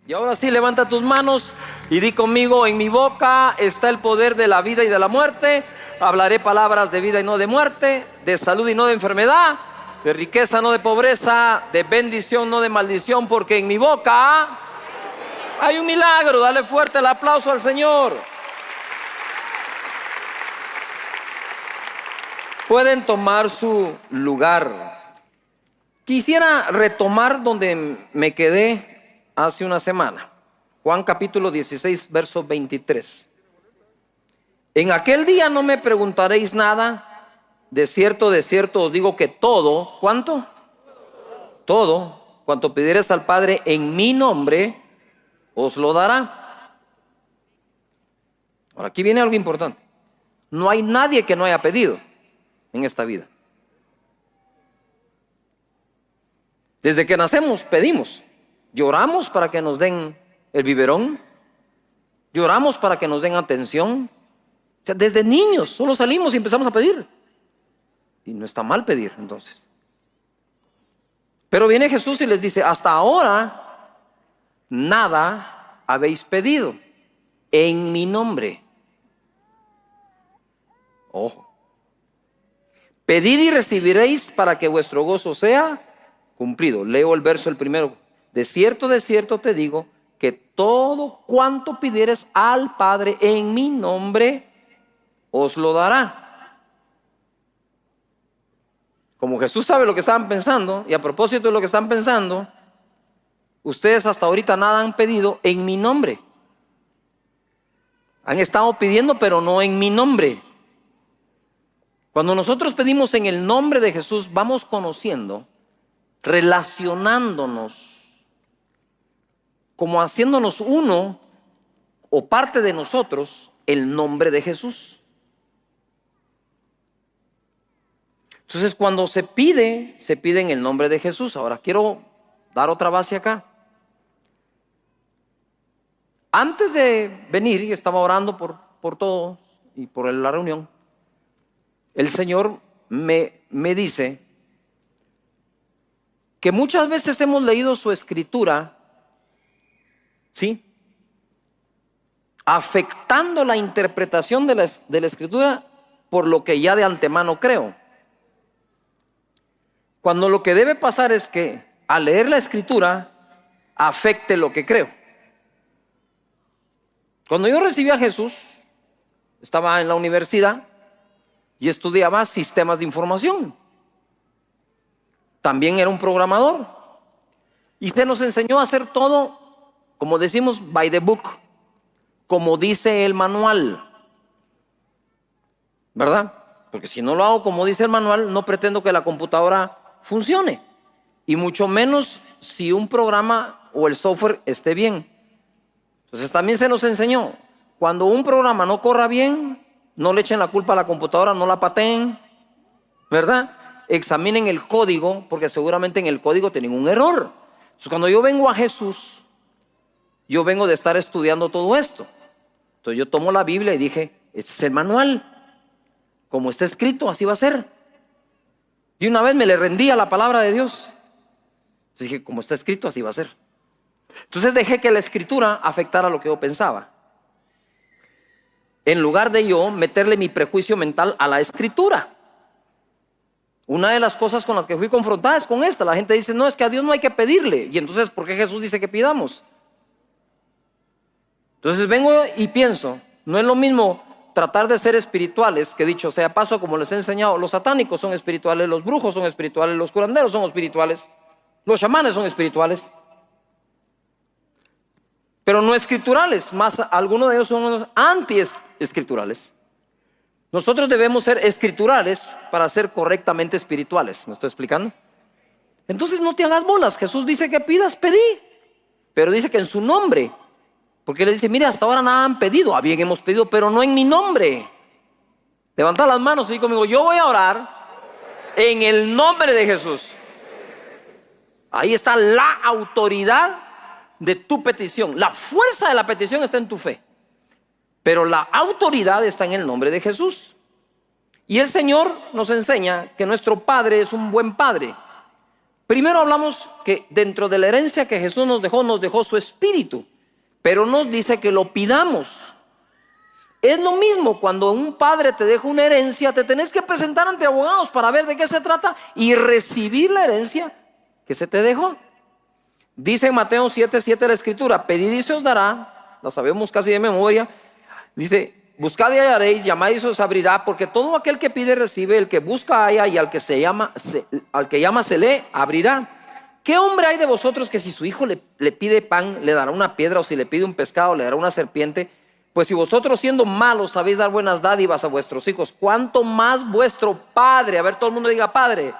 Y ahora sí, levanta tus manos y di conmigo: en mi boca está el poder de la vida y de la muerte. Hablaré palabras de vida y no de muerte, de salud y no de enfermedad, de riqueza no de pobreza, de bendición no de maldición, porque en mi boca hay un milagro. Dale fuerte el aplauso al Señor. Pueden tomar su lugar. Quisiera retomar donde me quedé hace una semana. Juan capítulo 16, verso 23. En aquel día no me preguntaréis nada. De cierto os digo que todo, ¿cuánto? Todo, cuanto pidiereis al Padre en mi nombre, os lo dará. Ahora, aquí viene algo importante. No hay nadie que no haya pedido en esta vida. Desde que nacemos pedimos. Lloramos para que nos den el biberón. Lloramos para que nos den atención. O sea, desde niños solo salimos y empezamos a pedir. Y no está mal pedir entonces. Pero viene Jesús y les dice: hasta ahora nada habéis pedido en mi nombre. Ojo. Pedid y recibiréis para que vuestro gozo sea cumplido. Leo el verso el primero. De cierto te digo que todo cuanto pidieres al Padre en mi nombre, os lo dará. Como Jesús sabe lo que estaban pensando, y a propósito de lo que están pensando, ustedes hasta ahorita nada han pedido en mi nombre. Han estado pidiendo, pero no en mi nombre. Cuando nosotros pedimos en el nombre de Jesús, vamos conociendo, relacionándonos, como haciéndonos uno o parte de nosotros el nombre de Jesús. Entonces, cuando se pide en el nombre de Jesús. Ahora quiero dar otra base acá. Antes de venir, y estaba orando por todos y por la reunión, el Señor me dice que muchas veces hemos leído su escritura, ¿sí?, afectando la interpretación de la escritura por lo que ya de antemano creo. Cuando lo que debe pasar es que al leer la escritura afecte lo que creo. Cuando yo recibí a Jesús, estaba en la universidad y estudiaba sistemas de información. También era un programador. Y se nos enseñó a hacer todo, como decimos, by the book, como dice el manual, ¿verdad? Porque si no lo hago como dice el manual, no pretendo que la computadora funcione, y mucho menos si un programa o el software esté bien. Entonces también se nos enseñó: cuando un programa no corra bien, no le echen la culpa a la computadora, no la pateen, ¿verdad? Examinen el código, porque seguramente en el código tienen un error. Entonces, cuando yo vengo a Jesús, yo vengo de estar estudiando todo esto. Entonces yo tomo la Biblia y dije: este es el manual, como está escrito, así va a ser. Y una vez me le rendí a la palabra de Dios. Entonces dije: como está escrito, así va a ser. Entonces dejé que la escritura afectara lo que yo pensaba, en lugar de yo meterle mi prejuicio mental a la escritura. Una de las cosas con las que fui confrontada es con esta. La gente dice: no, es que a Dios no hay que pedirle. Y entonces, ¿por qué Jesús dice que pidamos? Entonces vengo y pienso: no es lo mismo tratar de ser espirituales, que dicho sea paso, como les he enseñado, los satánicos son espirituales, los brujos son espirituales, los curanderos son espirituales, los chamanes son espirituales, pero no escriturales. Más algunos de ellos son anti-escriturales. Nosotros debemos ser escriturales para ser correctamente espirituales. ¿Me estoy explicando? Entonces no te hagas bolas. Jesús dice que pidas, pedí, pero dice que en su nombre. Porque le dice: mire, hasta ahora nada han pedido. Ah, bien, hemos pedido, pero no en mi nombre. Levanta las manos y di conmigo: yo voy a orar en el nombre de Jesús. Ahí está la autoridad de tu petición. La fuerza de la petición está en tu fe, pero la autoridad está en el nombre de Jesús. Y el Señor nos enseña que nuestro Padre es un buen Padre. Primero hablamos que dentro de la herencia que Jesús nos dejó su espíritu, pero nos dice que lo pidamos. Es lo mismo cuando un padre te deja una herencia, te tenés que presentar ante abogados para ver de qué se trata y recibir la herencia que se te dejó. Dice en Mateo 7:7 la escritura: pedid y se os dará, la sabemos casi de memoria. Dice: buscad y hallaréis, llamad y se os abrirá, porque todo aquel que pide recibe, el que busca halla, y al que llama se le abrirá. ¿Qué hombre hay de vosotros que si su hijo le pide pan, le dará una piedra, o si le pide un pescado, le dará una serpiente? Pues si vosotros, siendo malos, sabéis dar buenas dádivas a vuestros hijos, ¿cuánto más vuestro Padre, a ver, todo el mundo diga Padre,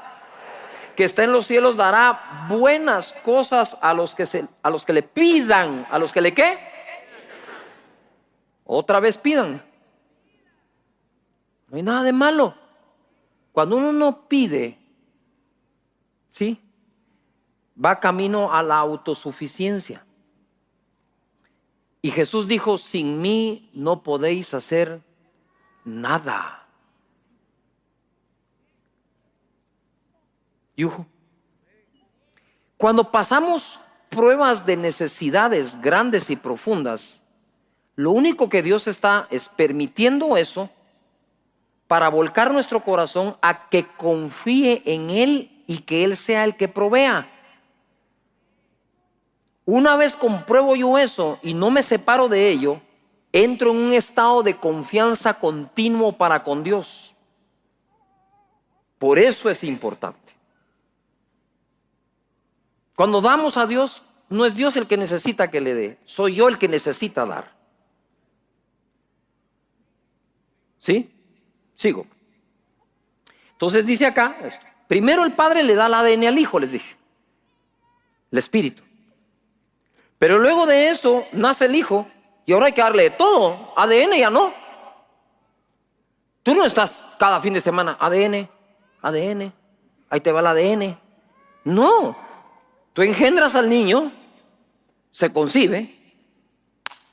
que está en los cielos, dará buenas cosas a los que le pidan? ¿A los que le qué? Otra vez pidan. No hay nada de malo. Cuando uno no pide, ¿sí?, va camino a la autosuficiencia. Y Jesús dijo: sin mí no podéis hacer nada. Yuhu. Cuando pasamos pruebas de necesidades grandes y profundas, lo único que Dios está es permitiendo eso para volcar nuestro corazón a que confíe en Él y que Él sea el que provea. Una vez compruebo yo eso y no me separo de ello, entro en un estado de confianza continuo para con Dios. Por eso es importante. Cuando damos a Dios, no es Dios el que necesita que le dé, soy yo el que necesita dar. ¿Sí? Sigo. Entonces dice acá esto: primero el Padre le da el ADN al Hijo, les dije, el Espíritu. Pero luego de eso nace el Hijo y ahora hay que darle todo. ADN ya no. Tú no estás cada fin de semana ADN, ahí te va el ADN. No, tú engendras al niño, se concibe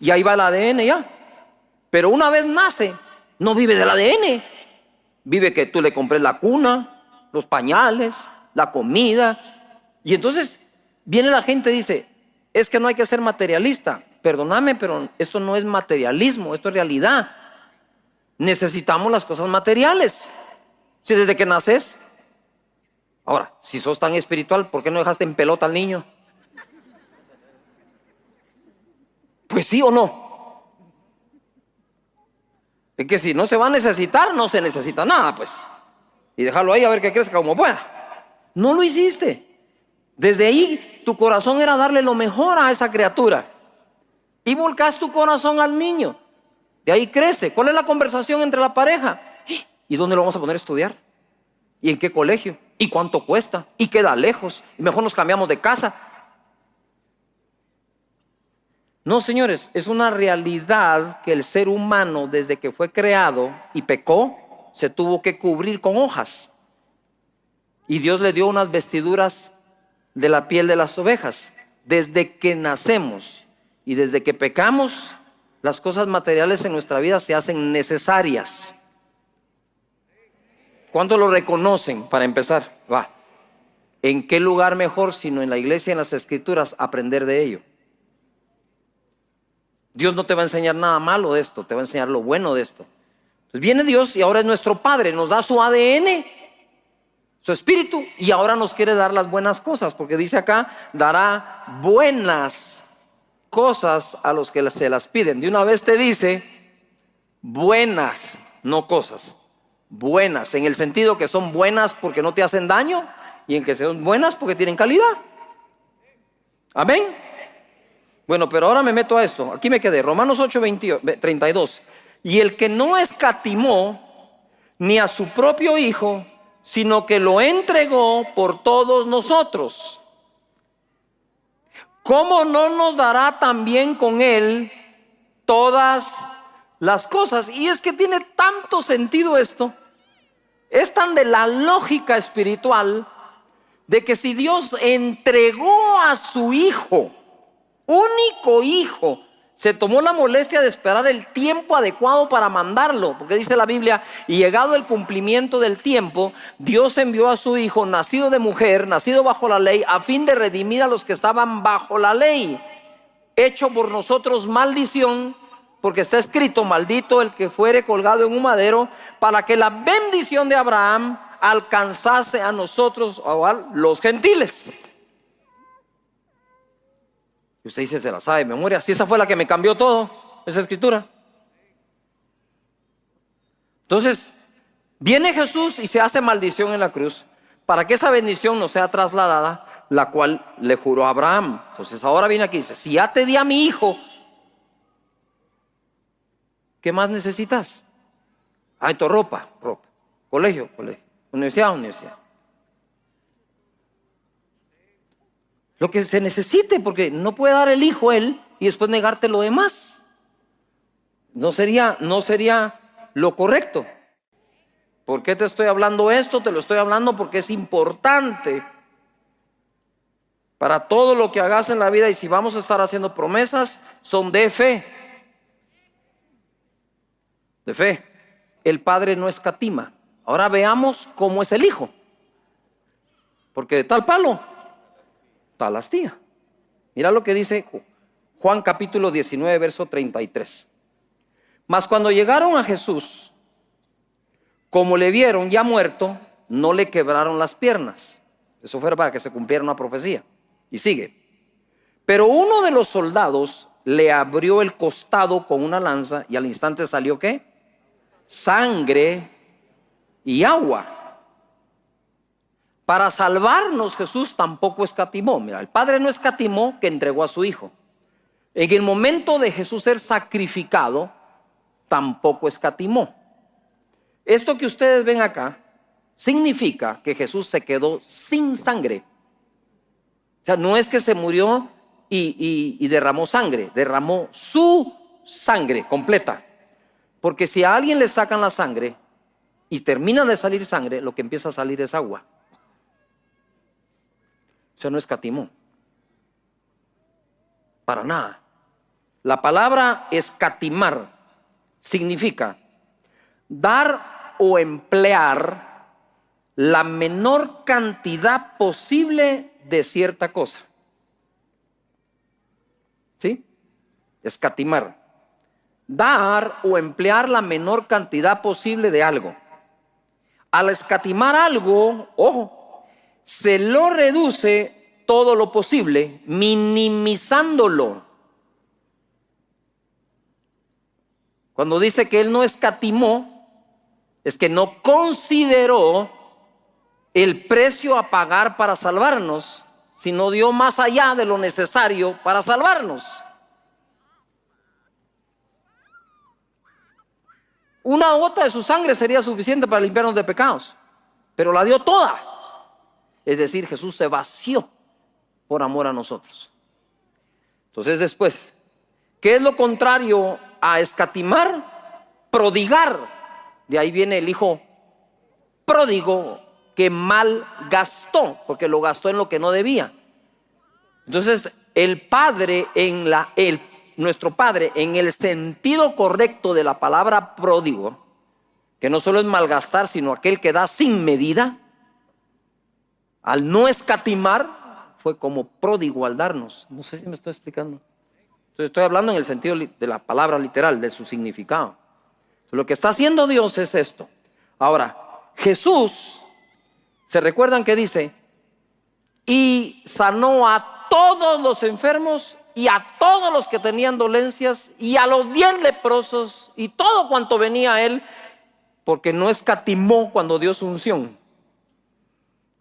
y ahí va el ADN ya. Pero una vez nace, no vive del ADN, vive que tú le compres la cuna, los pañales, la comida. Y entonces viene la gente y dice: es que no hay que ser materialista. Perdóname, pero esto no es materialismo, esto es realidad. Necesitamos las cosas materiales. Si desde que naces. Ahora, si sos tan espiritual, ¿por qué no dejaste en pelota al niño? Pues sí o no. Es que si no se va a necesitar, no se necesita nada, pues. Y dejarlo ahí a ver que crezca como pueda. No lo hiciste. Desde ahí tu corazón era darle lo mejor a esa criatura. Y volcás tu corazón al niño. De ahí crece. ¿Cuál es la conversación entre la pareja? ¿Y dónde lo vamos a poner a estudiar? ¿Y en qué colegio? ¿Y cuánto cuesta? ¿Y queda lejos? ¿Y mejor nos cambiamos de casa? No, señores, es una realidad que el ser humano, desde que fue creado y pecó, se tuvo que cubrir con hojas. Y Dios le dio unas vestiduras de la piel de las ovejas. Desde que nacemos y desde que pecamos, las cosas materiales en nuestra vida se hacen necesarias. ¿Cuántos lo reconocen? Para empezar, va. ¿En qué lugar mejor sino en la iglesia y en las escrituras aprender de ello? Dios no te va a enseñar nada malo de esto, te va a enseñar lo bueno de esto. Entonces viene Dios y ahora es nuestro Padre, nos da su ADN, su espíritu, y ahora nos quiere dar las buenas cosas, porque dice acá: dará buenas cosas a los que se las piden. De una vez te dice buenas, no cosas. Buenas, en el sentido que son buenas porque no te hacen daño, y en que son buenas porque tienen calidad. Amén. Bueno, pero ahora me meto a esto. Aquí me quedé. Romanos 8:32. Y el que no escatimó ni a su propio Hijo, sino que lo entregó por todos nosotros, ¿cómo no nos dará también con Él todas las cosas? Y es que tiene tanto sentido esto. Es tan de la lógica espiritual de que si Dios entregó a su Hijo, único Hijo, se tomó la molestia de esperar el tiempo adecuado para mandarlo, porque dice la Biblia, y llegado el cumplimiento del tiempo, Dios envió a su Hijo, nacido de mujer, nacido bajo la ley, a fin de redimir a los que estaban bajo la ley, hecho por nosotros maldición, porque está escrito, maldito el que fuere colgado en un madero, para que la bendición de Abraham alcanzase a nosotros, o a los gentiles. Y usted dice, se la sabe de memoria. Si esa fue la que me cambió todo, esa escritura. Entonces, viene Jesús y se hace maldición en la cruz para que esa bendición no sea trasladada, la cual le juró a Abraham. Entonces ahora viene aquí y dice, si ya te di a mi hijo, ¿qué más necesitas? Hay tu ropa, colegio, universidad. Lo que se necesite, porque no puede dar el hijo él y después negarte lo demás. No sería lo correcto. ¿Por qué te estoy hablando esto? Te lo estoy hablando porque es importante para todo lo que hagas en la vida. Y si vamos a estar haciendo promesas, son de fe. De fe. El padre no escatima. Ahora veamos cómo es el hijo. Porque de tal palo, tal astilla. Mira lo que dice Juan capítulo 19, verso 33. Mas cuando llegaron a Jesús, como le vieron ya muerto, no le quebraron las piernas. Eso fue para que se cumpliera una profecía. Y sigue. Pero uno de los soldados le abrió el costado con una lanza y al instante salió ¿qué? Sangre y agua. Para salvarnos Jesús tampoco escatimó. Mira, el Padre no escatimó que entregó a su Hijo. En el momento de Jesús ser sacrificado, tampoco escatimó. Esto que ustedes ven acá significa que Jesús se quedó sin sangre. O sea, no es que se murió y derramó sangre, derramó su sangre completa. Porque si a alguien le sacan la sangre y termina de salir sangre, lo que empieza a salir es agua. O sea, no escatimó. Para nada. La palabra escatimar significa dar o emplear la menor cantidad posible de cierta cosa. ¿Sí? Escatimar. Dar o emplear la menor cantidad posible de algo. Al escatimar algo, ojo, se lo reduce todo lo posible, minimizándolo. Cuando dice que él no escatimó, es que no consideró el precio a pagar para salvarnos, sino dio más allá de lo necesario para salvarnos. Una gota de su sangre sería suficiente para limpiarnos de pecados, pero la dio toda. Es decir, Jesús se vació por amor a nosotros. Entonces después, ¿qué es lo contrario a escatimar? Prodigar. De ahí viene el hijo pródigo que mal gastó, porque lo gastó en lo que no debía. Entonces el padre nuestro padre en el sentido correcto de la palabra pródigo, que no solo es malgastar, sino aquel que da sin medida, al no escatimar, fue como pródigo al darnos. No sé si me estoy explicando. Entonces estoy hablando en el sentido de la palabra literal, de su significado. Lo que está haciendo Dios es esto. Ahora, Jesús, ¿se recuerdan que dice? Y sanó a todos los enfermos y a todos los que tenían dolencias y a los 10 leprosos y todo cuanto venía a él, porque no escatimó cuando dio su unción.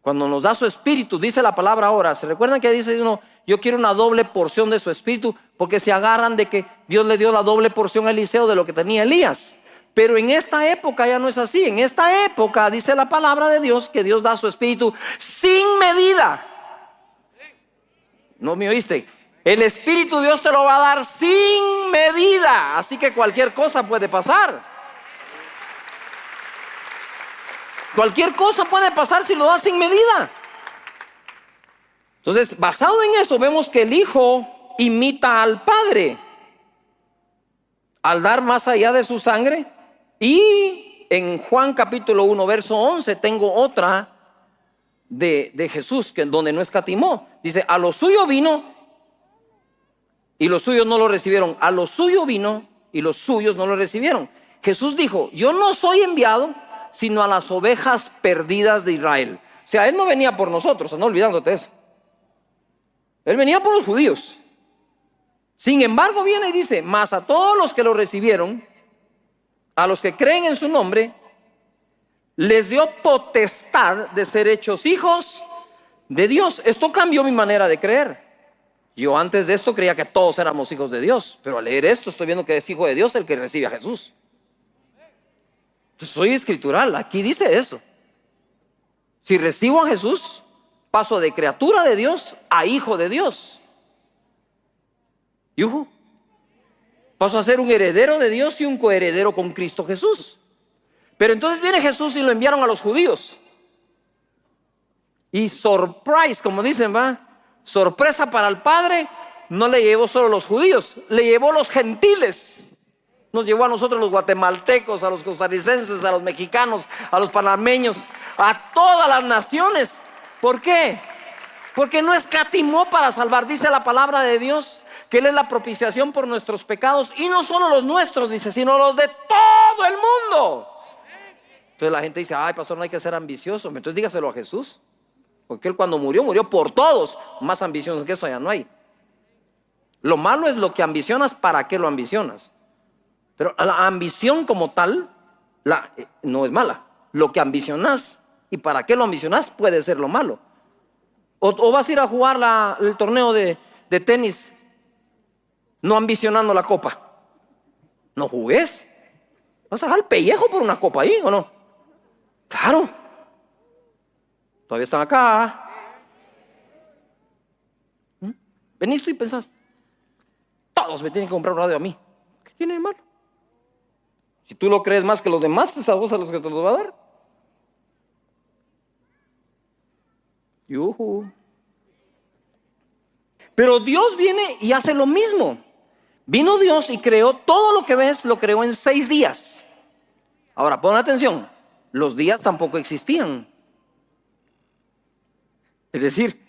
Cuando nos da su espíritu, dice la palabra ahora. ¿Se recuerdan que dice uno, yo quiero una doble porción de su espíritu? Porque se agarran de que Dios le dio la doble porción a Eliseo de lo que tenía Elías. Pero en esta época ya no es así. En esta época dice la palabra de Dios que Dios da su espíritu sin medida. ¿No me oíste? El espíritu Dios te lo va a dar sin medida. Así que cualquier cosa puede pasar. Cualquier cosa puede pasar si lo das sin medida. Entonces, basado en eso, vemos que el hijo imita al padre. al dar más allá de su sangre. Y en Juan capítulo 1 verso 11 tengo otra de Jesús, que donde no escatimó. Dice: a lo suyo vino y los suyos no lo recibieron. A lo suyo vino y los suyos no lo recibieron. Jesús dijo: yo no soy enviado sino a las ovejas perdidas de Israel. O sea, Él no venía por nosotros, no olvidándote eso. Él venía por los judíos. Sin embargo viene y dice: mas a todos los que lo recibieron, a los que creen en su nombre, les dio potestad de ser hechos hijos de Dios. Esto cambió mi manera de creer. Yo antes de esto creía que todos éramos hijos de Dios, pero al leer esto estoy viendo que es hijo de Dios el que recibe a Jesús. Entonces soy escritural, aquí dice eso. Si recibo a Jesús, paso de criatura de Dios a hijo de Dios. ¿Yuhu? Paso a ser un heredero de Dios y un coheredero con Cristo Jesús. Pero entonces viene Jesús y lo enviaron a los judíos. Y surprise, como dicen, ¿va? Sorpresa para el Padre, no le llevó solo los judíos, le llevó los gentiles. Nos llevó a nosotros los guatemaltecos, a los costarricenses, a los mexicanos, a los panameños, a todas las naciones. ¿Por qué? Porque no escatimó para salvar. Dice la palabra de Dios que Él es la propiciación por nuestros pecados, y no solo los nuestros, dice, sino los de todo el mundo. Entonces la gente dice: ay, pastor, no hay que ser ambicioso. Entonces dígaselo a Jesús, porque Él cuando murió, murió por todos. Más ambiciones que eso ya no hay. Lo malo es lo que ambicionas, ¿para qué lo ambicionas? Pero la ambición como tal no es mala. Lo que ambicionas y para qué lo ambicionas puede ser lo malo. O vas a ir a jugar el torneo de tenis no ambicionando la copa. No jugues. ¿Vas a dejar el pellejo por una copa ahí o no? Claro. Todavía están acá. Venís tú y pensás: todos me tienen que comprar un radio a mí. ¿Qué tiene de malo? Si tú lo crees más que los demás, es a vos a los que te los va a dar. Yuhu. Pero Dios viene y hace lo mismo. Vino Dios y creó todo lo que ves, lo creó en 6 días. Ahora pon atención, los días tampoco existían. Es decir,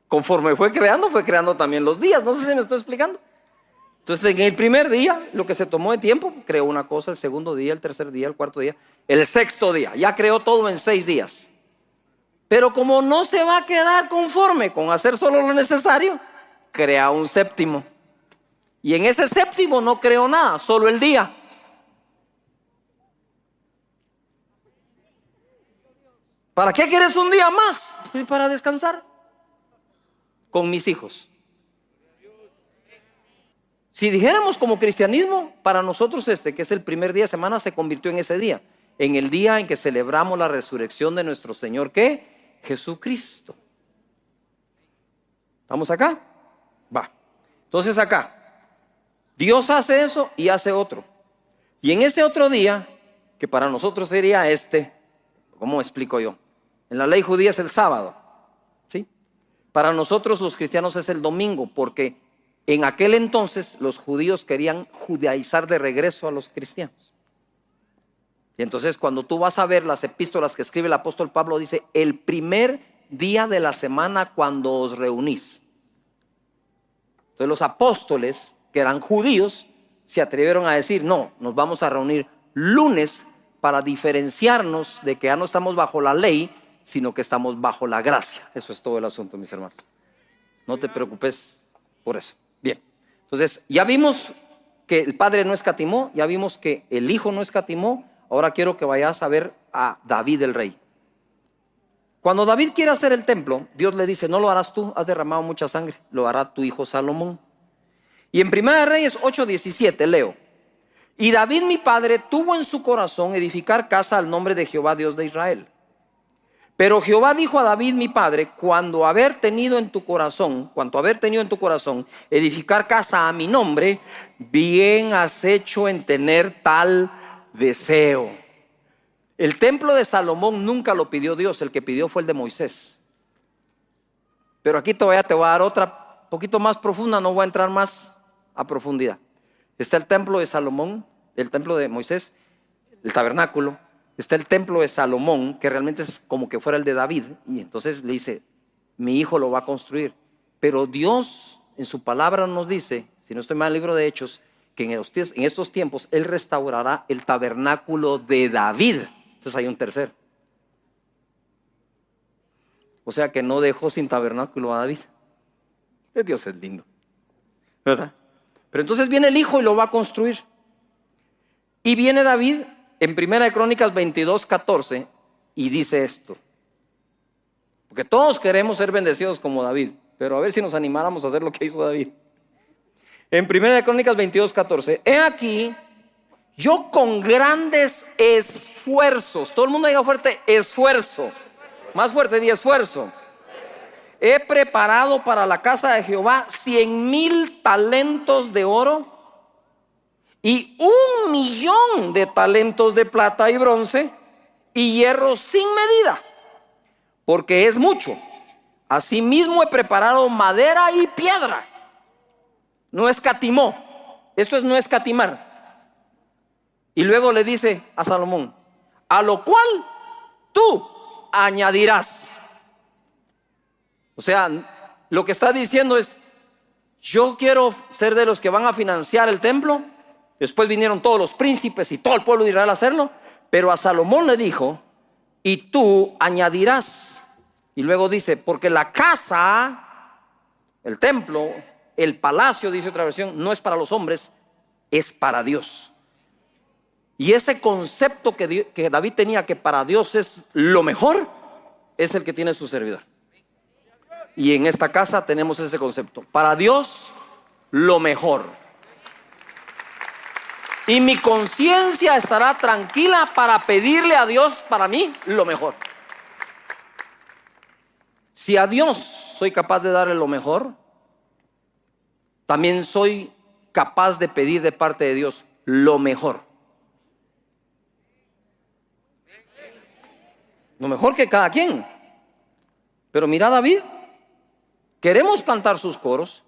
conforme fue creando también los días. No sé si me estoy explicando. Entonces en el primer día, lo que se tomó de tiempo, creó una cosa. El segundo día, el tercer día, el cuarto día, el sexto día, ya creó todo en 6 días. Pero como no se va a quedar conforme con hacer solo lo necesario, crea un séptimo. Y en ese séptimo no creó nada, solo el día. ¿Para qué quieres un día más? Pues para descansar con mis hijos. Si dijéramos como cristianismo, para nosotros que es el primer día de semana, se convirtió en ese día, en el día en que celebramos la resurrección de nuestro Señor, ¿qué? Jesucristo. ¿Estamos acá? Va. Entonces acá Dios hace eso y hace otro. Y en ese otro día, que para nosotros sería ¿cómo explico yo? En la ley judía es el sábado, ¿sí? Para nosotros los cristianos es el domingo, porque en aquel entonces los judíos querían judaizar de regreso a los cristianos. Y entonces cuando tú vas a ver las epístolas que escribe el apóstol Pablo, dice: el primer día de la semana cuando os reunís. Entonces los apóstoles, que eran judíos, se atrevieron a decir: no, nos vamos a reunir lunes para diferenciarnos de que ya no estamos bajo la ley, sino que estamos bajo la gracia. Eso es todo el asunto, mis hermanos. No te preocupes por eso. Bien, entonces ya vimos que el Padre no escatimó, ya vimos que el Hijo no escatimó. Ahora quiero que vayas a ver a David el rey. Cuando David quiere hacer el templo, Dios le dice: no lo harás tú, has derramado mucha sangre, lo hará tu hijo Salomón. Y en 1 Reyes 8:17 leo: y David mi padre tuvo en su corazón edificar casa al nombre de Jehová Dios de Israel. Pero Jehová dijo a David mi padre: cuanto haber tenido en tu corazón edificar casa a mi nombre, bien has hecho en tener tal deseo. El templo de Salomón nunca lo pidió Dios, el que pidió fue el de Moisés. Pero aquí todavía te voy a dar otra poquito más profunda, no voy a entrar más a profundidad. Está el templo de Salomón, el templo de Moisés, el tabernáculo. Está el templo de Salomón, que realmente es como que fuera el de David. Y entonces le dice, mi hijo lo va a construir. Pero Dios en su palabra nos dice, si no estoy mal en el libro de Hechos, que en estos tiempos Él restaurará el tabernáculo de David. Entonces hay un tercero. O sea que no dejó sin tabernáculo a David. Dios es lindo, ¿verdad? Pero entonces viene el hijo y lo va a construir. Y viene David en 1 Crónicas 22:14 y dice esto. Porque todos queremos ser bendecidos como David, pero a ver si nos animáramos a hacer lo que hizo David. En 1 Crónicas 22:14, he aquí, yo con grandes esfuerzos, todo el mundo diga fuerte, esfuerzo, más fuerte, di esfuerzo, he preparado para la casa de Jehová 100,000 talentos de oro y 1,000,000 de talentos de plata y bronce y hierro sin medida, porque es mucho. Asimismo he preparado madera y piedra. No escatimó. Esto es no escatimar. Y luego le dice a Salomón, a lo cual tú añadirás. O sea, lo que está diciendo es, yo quiero ser de los que van a financiar el templo. Después vinieron todos los príncipes y todo el pueblo de Israel a hacerlo. Pero a Salomón le dijo, y tú añadirás. Y luego dice, porque la casa, el templo, el palacio, dice otra versión, no es para los hombres, es para Dios. Y ese concepto que David tenía, que para Dios es lo mejor, es el que tiene su servidor. Y en esta casa tenemos ese concepto, para Dios lo mejor. Y mi conciencia estará tranquila para pedirle a Dios para mí lo mejor. Si a Dios soy capaz de darle lo mejor, también soy capaz de pedir de parte de Dios lo mejor. Lo mejor que cada quien. Pero mira a David, queremos cantar sus coros.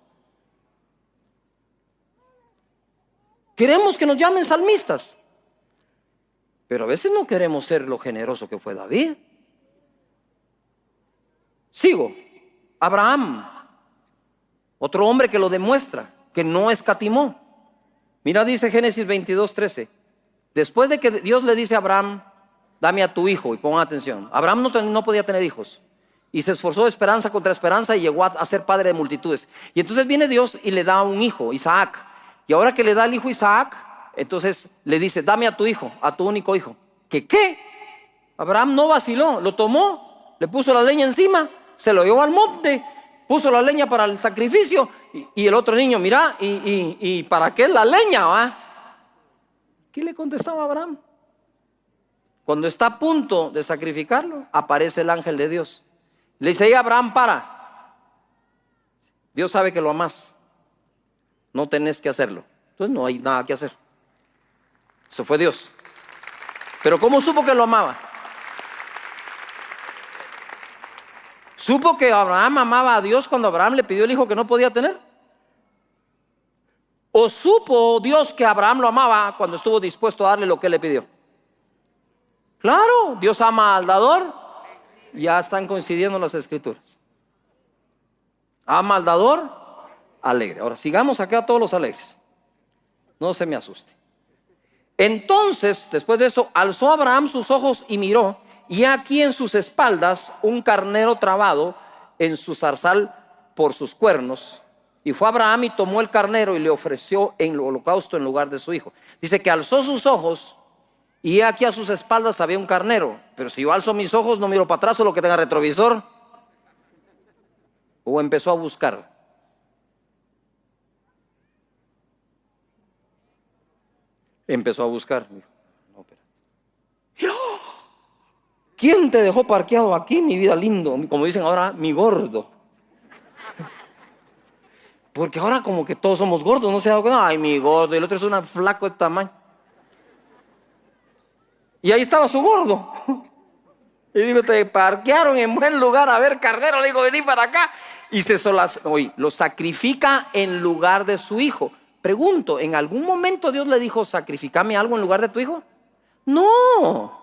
Queremos que nos llamen salmistas. Pero a veces no queremos ser lo generoso que fue David. Sigo. Abraham, otro hombre que lo demuestra, que no escatimó. Mira, dice Génesis 22:13. Después de que Dios le dice a Abraham, dame a tu hijo, y pongan atención. Abraham no podía tener hijos. Y se esforzó de esperanza contra esperanza y llegó a ser padre de multitudes. Y entonces viene Dios y le da un hijo, Isaac. Y ahora que le da el hijo Isaac, entonces le dice, dame a tu hijo, a tu único hijo. ¿Qué? Abraham no vaciló, lo tomó, le puso la leña encima, se lo llevó al monte, puso la leña para el sacrificio. Y el otro niño, mira, ¿y para qué es la leña? ¿Va? ¿Qué le contestaba Abraham? Cuando está a punto de sacrificarlo, aparece el ángel de Dios. Le dice, Abraham, para. Dios sabe que lo amas. No tenés que hacerlo. Entonces no hay nada que hacer. Eso fue Dios. Pero ¿cómo supo que lo amaba? ¿Supo que Abraham amaba a Dios cuando Abraham le pidió el hijo que no podía tener? ¿O supo Dios que Abraham lo amaba cuando estuvo dispuesto a darle lo que le pidió? Claro, Dios ama al dador. Ya están coincidiendo las escrituras. Ama al dador, alegre. Ahora sigamos acá a todos los alegres. No se me asuste. Entonces, después de eso, alzó Abraham sus ojos y miró, y aquí en sus espaldas un carnero trabado en su zarzal por sus cuernos. Y fue Abraham y tomó el carnero y le ofreció en holocausto en lugar de su hijo. Dice que alzó sus ojos y aquí a sus espaldas había un carnero. Pero si yo alzo mis ojos, no miro para atrás o lo que tenga retrovisor. O empezó a buscar. Empezó a buscar. No, ¿quién te dejó parqueado aquí, mi vida lindo? Como dicen ahora, mi gordo. Porque ahora como que todos somos gordos, no se da cuenta. Ay, mi gordo, y el otro es un flaco de tamaño. Y ahí estaba su gordo. Y digo, te parquearon en buen lugar. A ver, carnero, le digo, vení para acá. Y lo sacrifica en lugar de su hijo. Pregunto, ¿en algún momento Dios le dijo, sacrificame algo en lugar de tu hijo? No.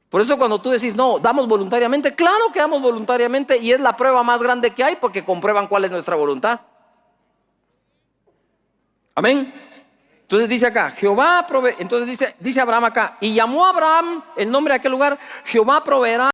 Por eso cuando tú decís, no, damos voluntariamente, claro que damos voluntariamente, y es la prueba más grande que hay porque comprueban cuál es nuestra voluntad. Amén. Entonces dice acá, Jehová provee. Entonces dice Abraham acá, y llamó a Abraham el nombre de aquel lugar, Jehová proveerá.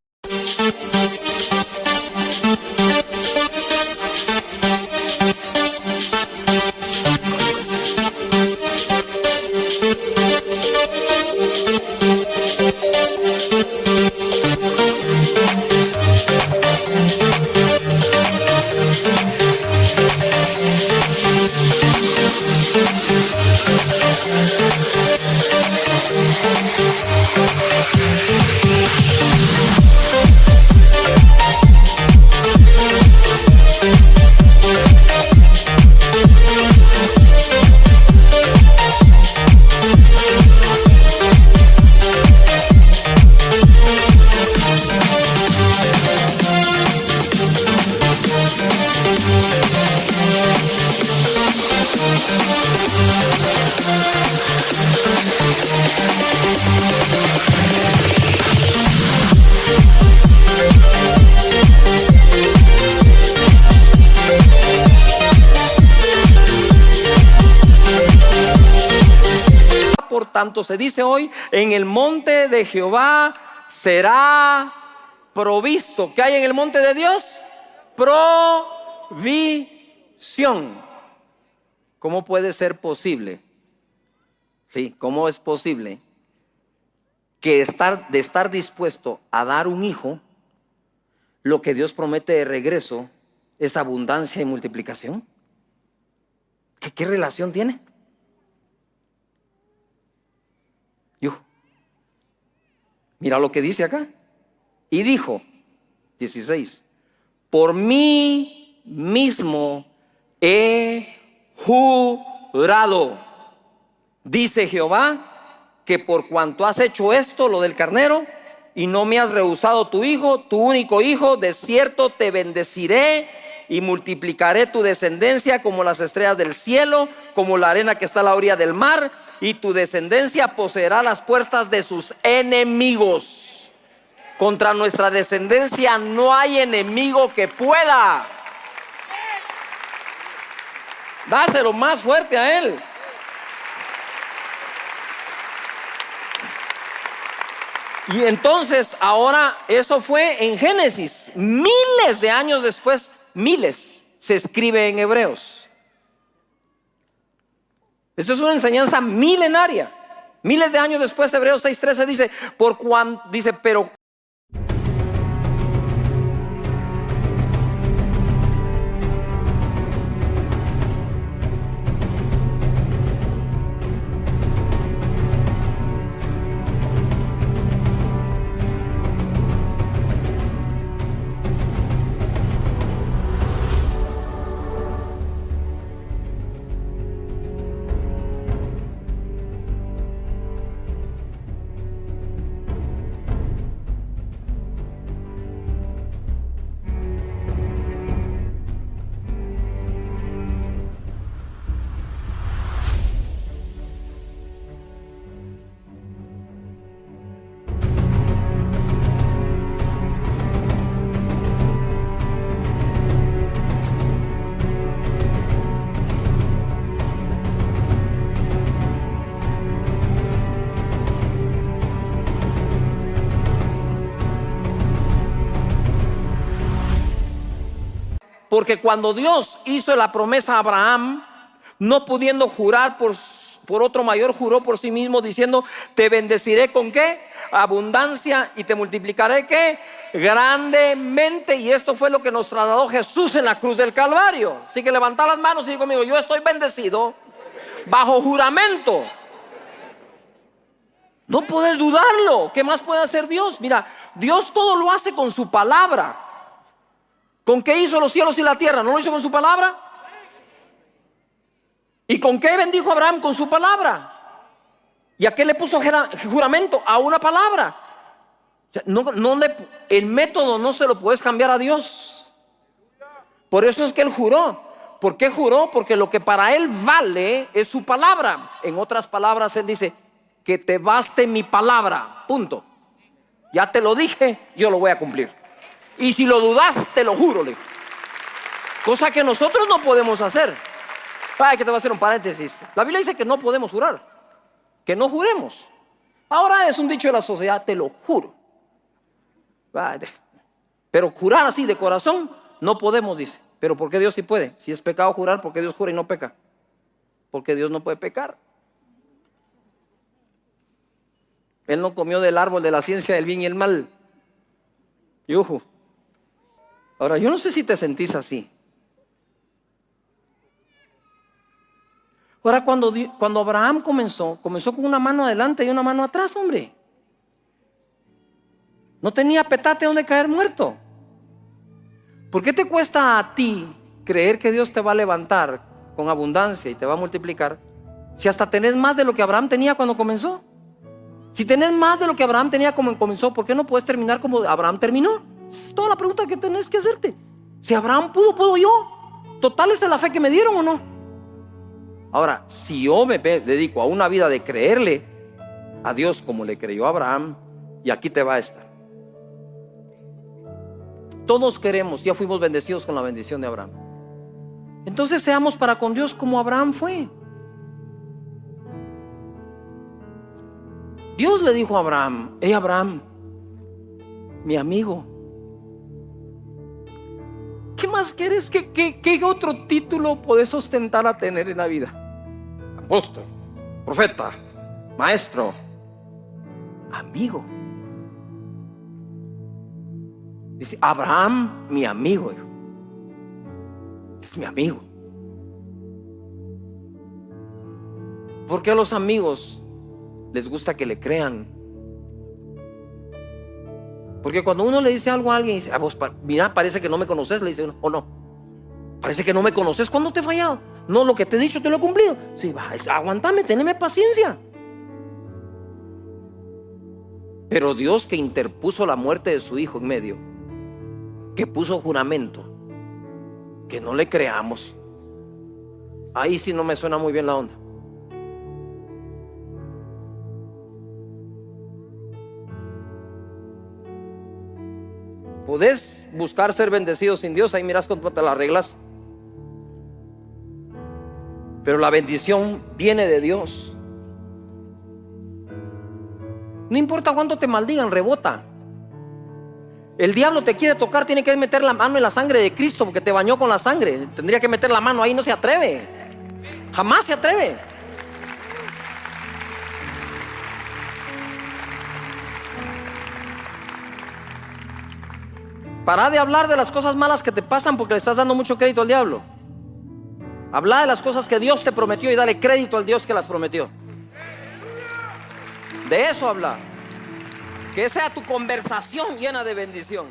Por tanto se dice hoy, en el monte de Jehová será provisto. ¿Qué hay en el monte de Dios? Provisión. ¿Cómo puede ser posible? Sí, ¿cómo es posible que de estar dispuesto a dar un hijo, lo que Dios promete de regreso es abundancia y multiplicación? ¿Qué relación tiene? Mira lo que dice acá. Y dijo, 16, por mí mismo he jurado, dice Jehová, que por cuanto has hecho esto, lo del carnero, y no me has rehusado tu hijo, tu único hijo, de cierto te bendeciré y multiplicaré tu descendencia como las estrellas del cielo, como la arena que está a la orilla del mar, y tu descendencia poseerá las puertas de sus enemigos. Contra nuestra descendencia no hay enemigo que pueda. Dáselo más fuerte a él. Y entonces ahora eso fue en Génesis. Miles de años después, miles, se escribe en Hebreos. Esto es una enseñanza milenaria. Miles de años después, Hebreos 6:13 dice, pero porque cuando Dios hizo la promesa a Abraham, no pudiendo jurar por otro mayor, juró por sí mismo diciendo, te bendeciré con ¿qué? Abundancia, y te multiplicaré ¿qué? Grandemente. Y esto fue lo que nos trasladó Jesús en la cruz del Calvario. Así que levanta las manos y digo conmigo, yo estoy bendecido bajo juramento. No puedes dudarlo. ¿Qué más puede hacer Dios? Mira, Dios todo lo hace con su palabra. ¿Con qué hizo los cielos y la tierra? ¿No lo hizo con su palabra? ¿Y con qué bendijo a Abraham? Con su palabra. ¿Y a qué le puso juramento? A una palabra. O sea, el método no se lo puedes cambiar a Dios. Por eso es que él juró. ¿Por qué juró? Porque lo que para él vale es su palabra. En otras palabras, él dice: que te baste mi palabra, punto. Ya te lo dije, yo lo voy a cumplir. Y si lo dudas, te lo juro, le dijo. Cosa que nosotros no podemos hacer. Ay, que te voy a hacer un paréntesis. La Biblia dice que no podemos jurar, que no juremos. Ahora es un dicho de la sociedad: te lo juro. Pero jurar así de corazón no podemos, dice. Pero ¿por qué Dios sí puede? Si es pecado jurar, ¿por qué Dios jura y no peca? Porque Dios no puede pecar. Él no comió del árbol de la ciencia del bien y el mal. Yuju. Ahora, yo no sé si te sentís así. Ahora, cuando Abraham comenzó con una mano adelante y una mano atrás, hombre. No tenía petate donde caer muerto. ¿Por qué te cuesta a ti creer que Dios te va a levantar con abundancia y te va a multiplicar, si hasta tenés más de lo que Abraham tenía cuando comenzó? Si tenés más de lo que Abraham tenía como comenzó, ¿por qué no puedes terminar como Abraham terminó? Esa es toda la pregunta que tenés que hacerte. Si Abraham pudo, ¿puedo yo? Total, esa es la fe que me dieron, ¿o no? Ahora, si yo me dedico a una vida de creerle a Dios como le creyó a Abraham, y aquí te va esta. Todos queremos, ya fuimos bendecidos con la bendición de Abraham. Entonces seamos para con Dios como Abraham fue. Dios le dijo a Abraham: hey Abraham, mi amigo, ¿qué más quieres? ¿Qué otro título podés ostentar a tener en la vida? Apóstol, profeta, maestro, amigo. Dice: Abraham, mi amigo. Es mi amigo. ¿Por qué a los amigos les gusta que le crean? Porque cuando uno le dice algo a alguien y dice: vos, mira, parece que no me conoces, le dice uno: o no, parece que no me conoces. ¿Cuándo te he fallado? No, lo que te he dicho te lo he cumplido. Sí, aguantame, teneme paciencia. Pero Dios, que interpuso la muerte de su hijo en medio, que puso juramento, que no le creamos, ahí sí no me suena muy bien la onda. Podés buscar ser bendecido sin Dios, ahí mirás cómo te las arreglas. Pero la bendición viene de Dios. No importa cuánto te maldigan, rebota. El diablo te quiere tocar, tiene que meter la mano en la sangre de Cristo, porque te bañó con la sangre. Tendría que meter la mano ahí, no se atreve. Jamás se atreve. Pará de hablar de las cosas malas que te pasan porque le estás dando mucho crédito al diablo. Habla de las cosas que Dios te prometió y dale crédito al Dios que las prometió. De eso habla. Que sea tu conversación llena de bendición.